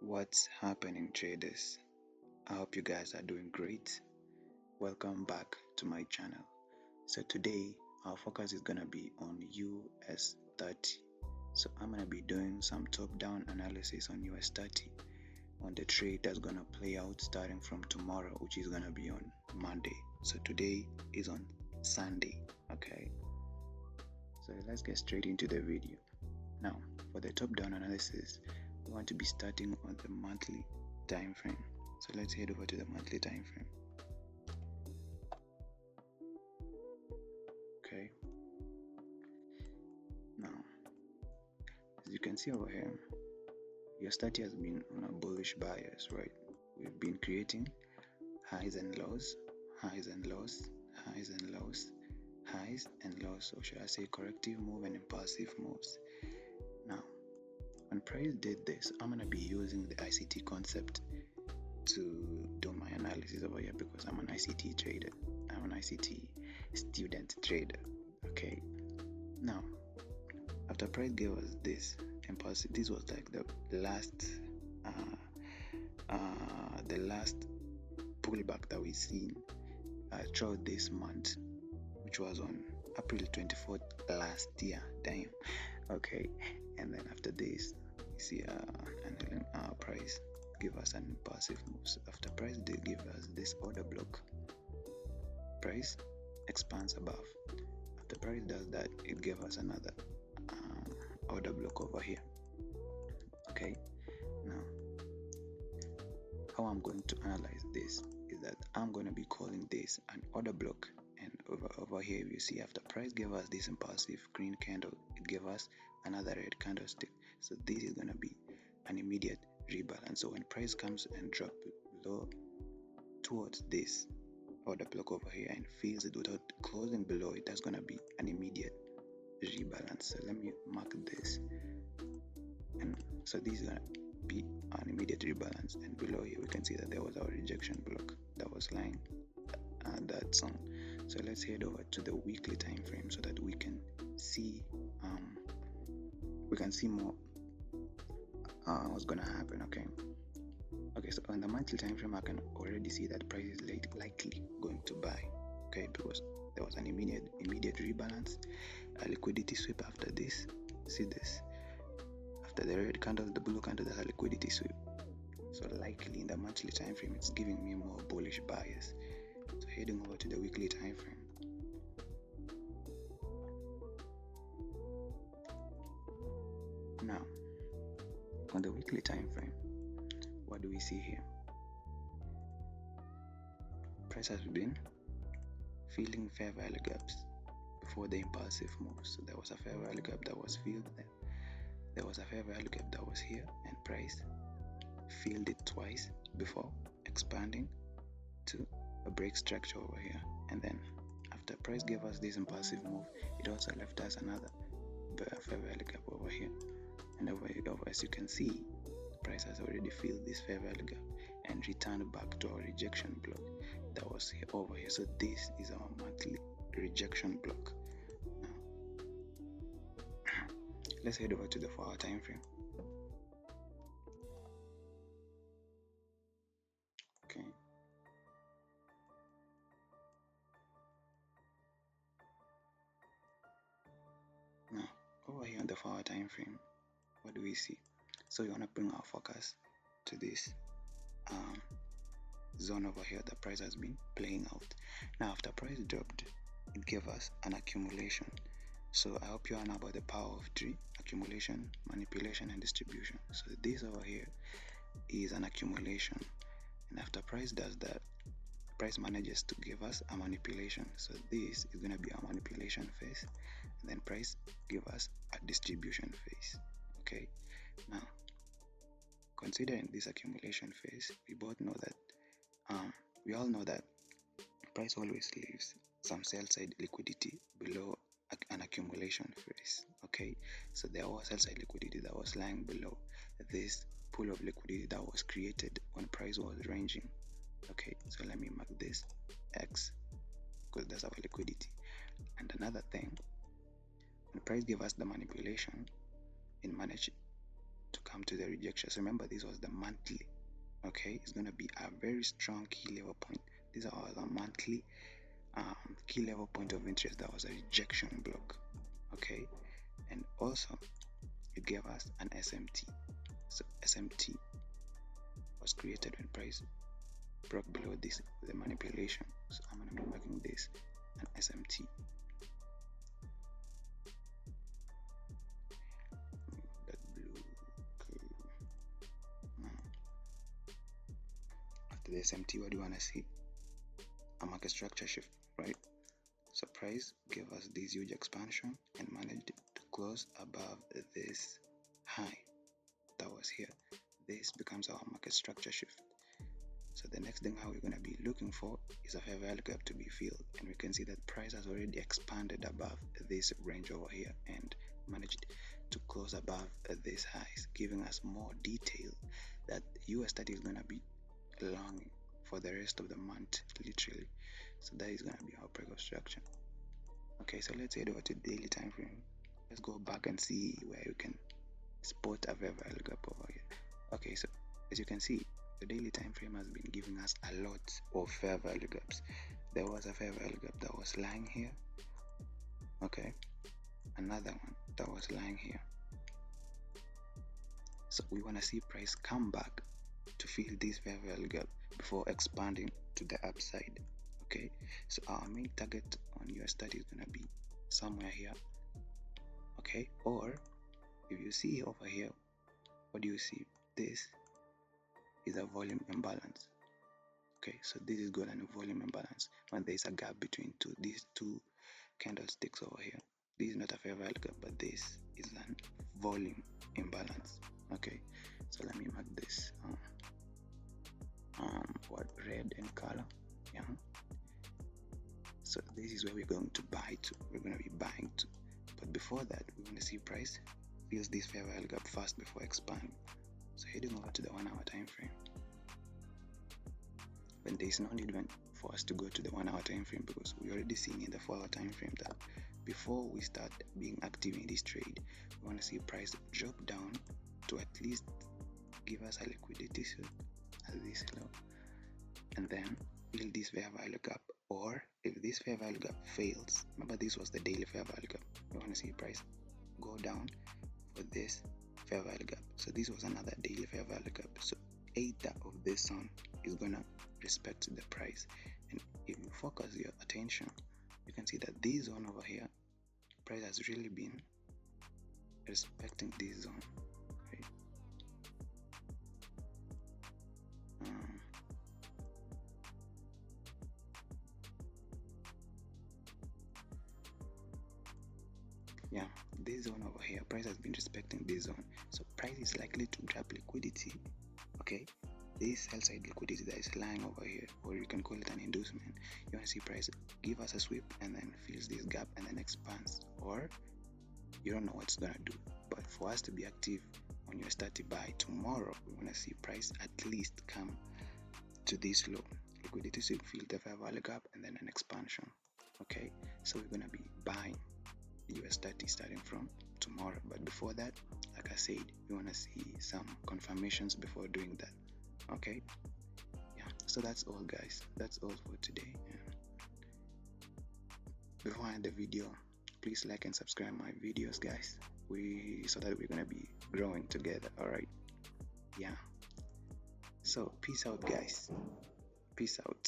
What's happening, traders? I hope you guys are doing great. Welcome back to my channel. So today our focus is gonna be on US30. So I'm gonna be doing some top-down analysis on US30 on the trade that's gonna play out starting from tomorrow, which is gonna be on Monday. So today is on Sunday. Okay. So let's get straight into the video. Now, for the top-down analysis, we want to be starting on the monthly time frame. So let's head over to the monthly time frame. Okay. Now, as you can see over here, US30 has been on a bullish bias, right? We've been creating highs and lows, highs and lows, highs and lows, highs and lows, or should I say corrective move and impulsive moves. Now, when price did this, I'm gonna be using the ICT concept to do my analysis over here because I'm an ICT trader. I'm an ICT student trader. Okay. Now, after price gave us this impulsive, this was like the last pullback that we seen throughout this month, which was on April 24th last year. Damn. Okay. And then after this, you see our price give us an impulsive moves. After price did give us this order block, price expands above. After price does that, it gave us another order block over here. Okay. Now, how I'm going to analyze this is that I'm going to be calling this an order block, and over here you see after price gave us this impulsive green candle, it gave us another red candlestick. So this is going to be an immediate rebalance. So when price comes and drop below towards this order block over here and fills it without closing below it, that's going to be an immediate rebalance. So let me mark this, and so this is going to be an immediate rebalance, and below here we can see that there was our rejection block that was lying at that zone. So let's head over to the weekly time frame so that we can see more what's gonna happen. Okay, so on the monthly time frame I can already see that price is likely going to buy, okay, because there was an immediate rebalance, a liquidity sweep after this. See this, after the red candle, the blue candle, there's a liquidity sweep. So likely in the monthly time frame it's giving me more bullish bias. So heading over to the weekly time frame. Now, on the weekly time frame, what do we see here? Price has been filling fair value gaps before the impulsive moves. So there was a fair value gap that was filled there. There was a fair value gap that was here, and price filled it twice before expanding to a break structure over here. And then after price gave us this impulsive move, it also left us another fair value gap over here. And over as you can see, price has already filled this fair value gap and returned back to our rejection block that was here, over here. So this is our monthly rejection block. Now, let's head over to the 4-hour time frame. Okay. Now, over here on the 4-hour time frame, what do we see? So we want to bring our focus to this zone over here. The price has been playing out. Now after price dropped, it gave us an accumulation. So I hope you know about the power of tree: accumulation, manipulation, and distribution. So this over here is an accumulation, and after price does that, price manages to give us a manipulation. So this is going to be our manipulation phase, and then price give us a distribution phase. Okay. Now, considering this accumulation phase, we all know that price always leaves some sell side liquidity below an accumulation phase. Okay, so there was sell side liquidity that was lying below this pool of liquidity that was created when price was ranging. Okay, so let me mark this X because that's our liquidity. And another thing, when price gave us the manipulation, it managed to come to the rejection. So remember, this was the monthly. Okay, it's going to be a very strong key level point. These are the monthly key level point of interest. That was a rejection block. Okay, and also it gave us an SMT. So SMT was created when price broke below this, the manipulation. So I'm going to be marking this an SMT. That blue curve. After the SMT, what do you want to see? A market structure shift, right? So price gave us this huge expansion and managed to close above this high that was here. This becomes our market structure shift. So the next thing how we're going to be looking for is a fair value gap to be filled, and we can see that price has already expanded above this range over here and managed to close above these highs, giving us more detail that US30 is going to be long for the rest of the month, literally. So that is going to be our pre-construction. Okay, so let's head over to daily time frame. Let's go back and see where you can spot a fair value gap over here. Okay, so as you can see, the daily time frame has been giving us a lot of fair value gaps. There was a fair value gap that was lying here. Okay, another one that was lying here. So we want to see price come back to fill this fair value gap before expanding to the upside. Okay, so our main target on US30 is going to be somewhere here. Okay, or if you see over here, what do you see? This is a volume imbalance. Okay, so this is good, and a volume imbalance when there is a gap between these two candlesticks over here. This is not a fair value gap, but this is a volume imbalance. Okay, so let me mark this what, red in color. Yeah, so this is where we're going to buy to. We're going to be buying to, but before that, we want to see price fills this fair value gap first before expanding. So heading over to the 1 hour time frame. When there is no need for us to go to the 1 hour time frame, because we already seen in the 4 hour time frame that before we start being active in this trade, we want to see price drop down to at least give us a liquidity so at this low, and then fill this fair value gap. Or if this fair value gap fails, remember this was the daily fair value gap, we want to see price go down for this fair value gap. So this was another daily fair value gap. So either of this zone is gonna respect the price, and if you focus your attention, you can see that this zone over here, price has really been respecting this zone. Right? Yeah, this zone over here, price has been respecting this zone, so price is likely to grab liquidity. Okay, this sell side liquidity that is lying over here, or you can call it an inducement. You want to see price give us a sweep and then fills this gap and then expands, or you don't know what's gonna do. But for us to be active on US30 by tomorrow, we want to see price at least come to this low, liquidity sweep, fill the fair value gap, and then an expansion. Okay, so we're gonna be buying US30 starting from tomorrow, but before that, like I said, you want to see some confirmations before doing that. Okay, yeah, so that's all guys, that's all for today. Before I end the video, please like and subscribe my videos guys, so that we're gonna be growing together. All right, yeah, so peace out guys, peace out.